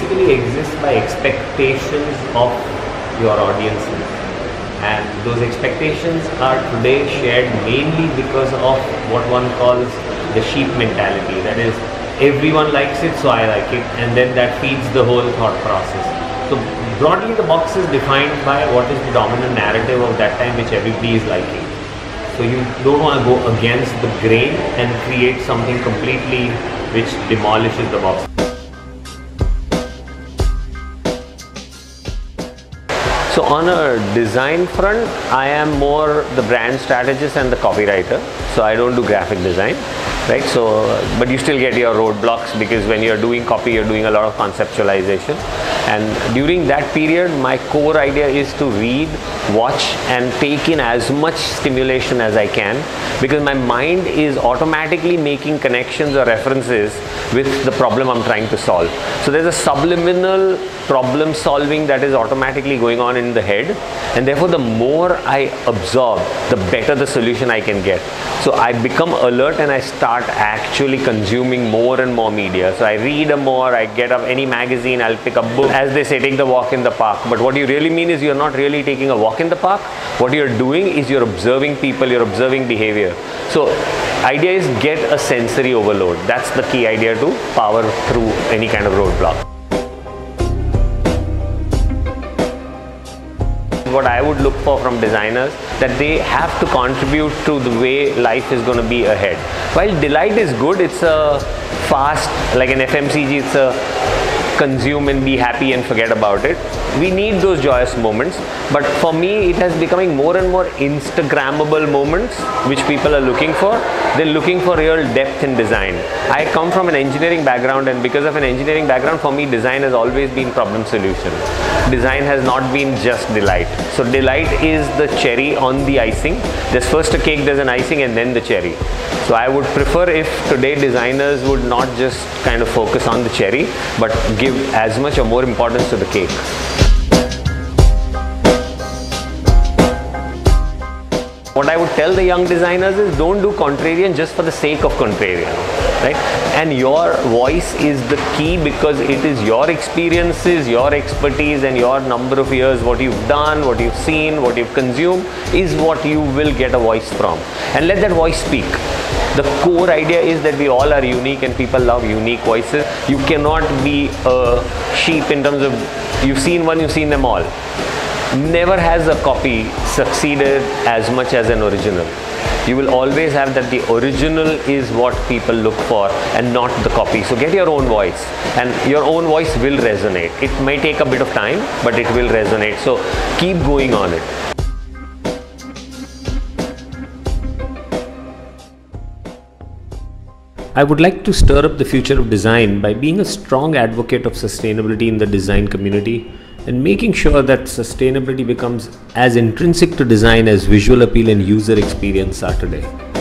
basically exists by expectations of your audiences, and those expectations are today shared mainly because of what one calls the sheep mentality. That is, everyone likes it, so I like it, and then that feeds the whole thought process. So broadly, the box is defined by what is the dominant narrative of that time, which everybody is liking. So you don't want to go against the grain and create something completely which demolishes the box. So on a design front, I am more the brand strategist and the copywriter. So I don't do graphic design, right? So, but you still get your roadblocks, because when you're doing copy, you're doing a lot of conceptualization. And during that period, my core idea is to read, watch, and take in as much stimulation as I can, because my mind is automatically making connections or references with the problem I'm trying to solve. So there's a subliminal problem solving that is automatically going on in the head, and therefore the more I absorb, the better the solution I can get. So I become alert and I start actually consuming more and more media. So I read more, I get up any magazine, I'll pick up book. As they say, take the walk in the park. But what you really mean is you're not really taking a walk in the park. What you're doing is you're observing people, you're observing behavior. So idea is get a sensory overload. That's the key idea to power through any kind of roadblock. What I would look for from designers, that they have to contribute to the way life is going to be ahead. While delight is good, it's a fast, like an FMCG, it's a consume and be happy and forget about it. We need those joyous moments, but for me it has becoming more and more Instagrammable moments which people are looking for. They're looking for real depth in design. I come from an engineering background, and because of an engineering background, for me design has always been problem solution. Design has not been just delight. So delight is the cherry on the icing. There's first a cake, there's an icing, and then the cherry. So I would prefer if today designers would not just kind of focus on the cherry, but give as much or more importance to the cake. What I would tell the young designers is, don't do contrarian just for the sake of contrarian, right? And your voice is the key, because it is your experiences, your expertise, and your number of years, what you've done, what you've seen, what you've consumed, is what you will get a voice from. And let that voice speak. The core idea is that we all are unique and people love unique voices. You cannot be a sheep in terms of, you've seen one, you've seen them all. Never has a copy succeeded as much as an original. You will always have that the original is what people look for and not the copy. So get your own voice, and your own voice will resonate. It may take a bit of time, but it will resonate. So keep going on it. I would like to stir up the future of design by being a strong advocate of sustainability in the design community, and making sure that sustainability becomes as intrinsic to design as visual appeal and user experience are today.